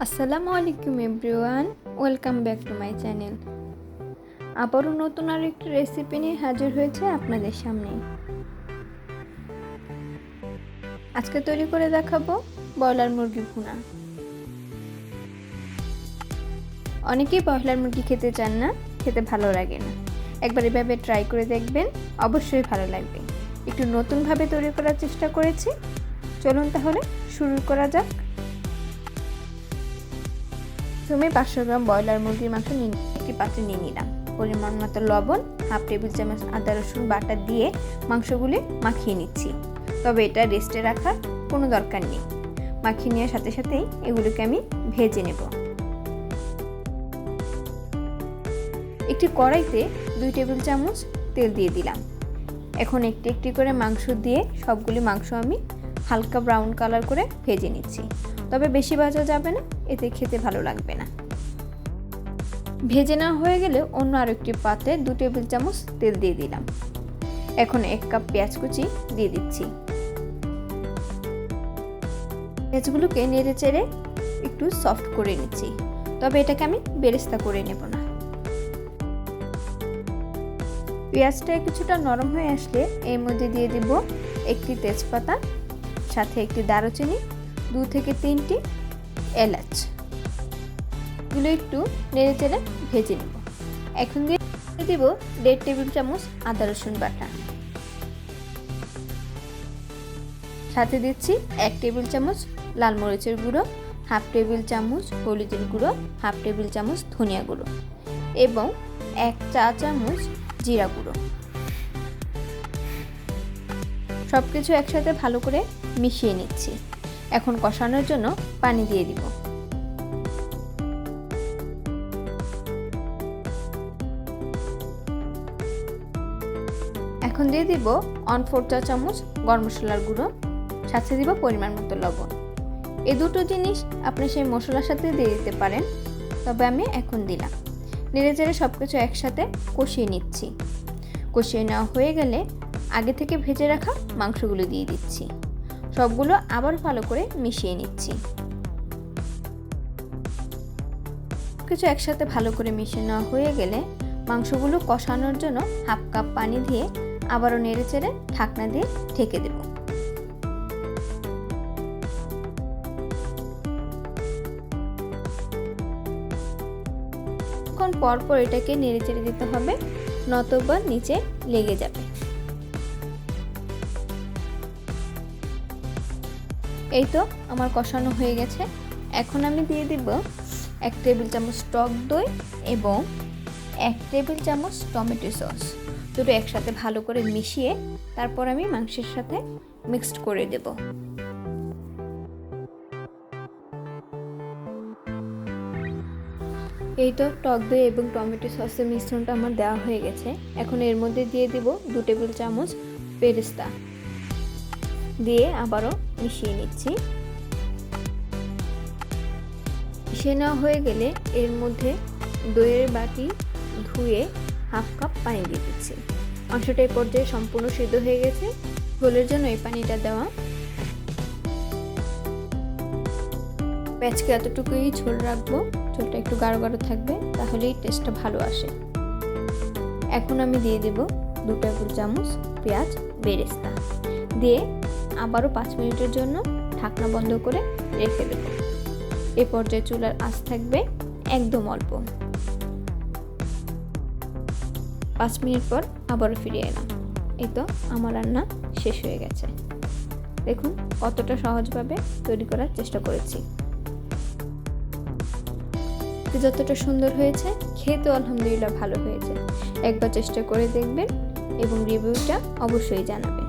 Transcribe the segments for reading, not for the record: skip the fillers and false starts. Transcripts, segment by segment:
আসসালামু আলাইকুম everyone, welcome back to my channel. আবারও নতুন আর একটি রেসিপি নিয়ে হাজির হয়েছে আপনাদের সামনে। আজকে তৈরি করে দেখাবো ব্রয়লার মুরগি ভুনা। অনেকেই ব্রয়লার মুরগি খেতে চান না, খেতে ভালো লাগে না। একবার এভাবে ট্রাই করে দেখবেন, অবশ্যই ভালো লাগবে। একটু নতুনভাবে তৈরি করার চেষ্টা করেছি। চলুন তাহলে শুরু করা যাক। প্রথমে 500 গ্রাম ব্রয়লার মুরগির মাংস একটি পাত্রে নিয়ে নিলাম। পরিমাণ মতো লবণ, হাফ টেবিল চামচ আদা রসুন বাটা দিয়ে মাংসগুলি মাখিয়ে নিচ্ছি। তবে এটা রেস্টে রাখার কোনো দরকার নেই। মাখিয়ে নেওয়ার সাথে সাথেই এগুলোকে আমি ভেজে নেব। একটি কড়াইতে 2 টেবিল চামচ তেল দিয়ে দিলাম। এখন একটি একটি করে মাংস দিয়ে সবগুলি মাংস আমি হালকা ব্রাউন কালার করে ভেজে নিচ্ছি। তবে বেশি ভাজা যাবে না, এতে খেতে ভালো লাগবে না। ভেজে নেওয়া হয়ে গেলে অন্য আরেকটি পাত্রে 2 টেবিল চামচ তেল দিয়ে দিলাম। এখন 1 কাপ পেঁয়াজ কুচি দিয়ে দিচ্ছি। পেঁয়াজগুলোকে নেড়ে চেড়ে একটু সফট করে নিচ্ছি। তবে এটাকে আমি বেরেস্তা করে নেব না। পেঁয়াজটা কিছুটা নরম হয়ে আসলে এর মধ্যে দিয়ে দিব একটি তেজপাতা, সাথে একটি দারুচিনি, 2 থেকে 3টি এলাচ। এগুলো একটু নেড়ে চেড়ে ভেজে নেব। এখন দিয়ে দিব 1.5 টেবিল চামচ আদা রসুন বাটা, সাথে দিচ্ছি 1 টেবিল চামচ লাল মরিচের গুঁড়ো, হাফ টেবিল চামচ হলুদের গুঁড়ো, হাফ টেবিল চামচ ধনিয়া গুঁড়ো এবং 1 চা চামচ জিরা গুঁড়ো। সবকিছু একসাথে ভালো করে মিশিয়ে নিচ্ছি। এখন কষানোর জন্য পানি দিয়ে দিব। এখন দিয়ে দিব 1/4 চা চামচ গরম মশলার গুঁড়ো, সাথে দিব পরিমাণ মতো লবণ। এই দুটো জিনিস আপনি সেই মশলার সাথে দিয়ে দিতে পারেন, তবে আমি এখন দিলাম। নেড়ে চেড়ে সবকিছু একসাথে কষিয়ে নিচ্ছি। কষিয়ে নেওয়া হয়ে গেলে আগে থেকে ভেজে রাখা মাংসগুলো দিয়ে দিচ্ছি। সবগুলো আবার ভালো করে মিশিয়ে নিচ্ছি। কিছু একসাথে ভালো করে মিশিয়ে নেওয়া হয়ে গেলে মাংসগুলো কষানোর জন্য হাফ কাপ পানি দিয়ে আবারও নেড়ে চেড়ে ঢাকনা দিয়ে ঢেকে দেব। এখন পরপর এটাকে নেড়ে চেড়ে দিতে হবে, নতুবা নিচে লেগে যাবে। এই তো আমার কষানো হয়ে গেছে। এখন আমি দিয়ে দিব 1 টেবিল চামচ টক দই এবং 1 টেবিল চামচ টমেটো সস। দুটো একসাথে ভালো করে মিশিয়ে তারপর আমি মাংসের সাথে মিক্সড করে দেব। এই তো টক দই এবং টমেটো সসের মিশ্রণটা আমার দেওয়া হয়ে গেছে। এখন এর মধ্যে দিয়ে দিব 2 টেবিল চামচ বেরেস্তা দিয়ে আবারও মিশিয়ে নিচ্ছি। মিশিয়ে নেওয়া হয়ে গেলে এর মধ্যে দইয়ের বাটি ধুয়ে হাফ কাপ পানি দিয়ে দিচ্ছি। মাংসটা এই পর্যায়ে সম্পূর্ণ সিদ্ধ হয়ে গেছে, ঝোলের জন্য এই পানিটা দেওয়া। আজকে এতটুকুই ঝোল রাখবো, ঝোলটা একটু গাঢ় গাঢ় থাকবে, তাহলেই টেস্টটা ভালো আসে। এখন আমি দিয়ে দেব 2 টেবিল চামচ পেঁয়াজ বেরেস্তা দিয়ে আবারও 5 মিনিটের জন্য ঢাকনা বন্ধ করে রেখে দেব। এ পর্যায়ে চুলার আঁচ থাকবে একদম অল্প। 5 মিনিট পর আবারও ফিরে এলাম। এই তো আমার রান্না শেষ হয়ে গেছে। দেখুন কতটা সহজভাবে তৈরি করার চেষ্টা করেছি। যতটা সুন্দর হয়েছে, খেতে আলহামদুলিল্লাহ ভালো হয়েছে। একবার চেষ্টা করে দেখবেন এবং রিভিউটা অবশ্যই জানাবেন।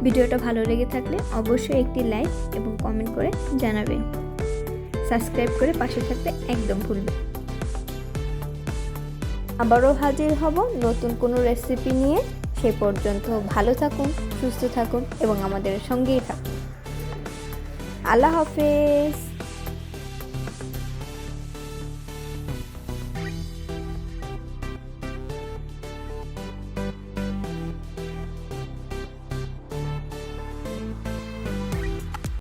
ভিডিওটা ভালো লেগে থাকলে অবশ্যই একটি লাইক এবং কমেন্ট করে জানাবেন। সাবস্ক্রাইব করে পাশে থাকতে একদম ভুলবেন। আবারও হাজির হব নতুন কোনো রেসিপি নিয়ে। সে পর্যন্ত ভালো থাকুন, সুস্থ থাকুন এবং আমাদের সঙ্গেই থাকুন। আল্লাহ হাফেজ।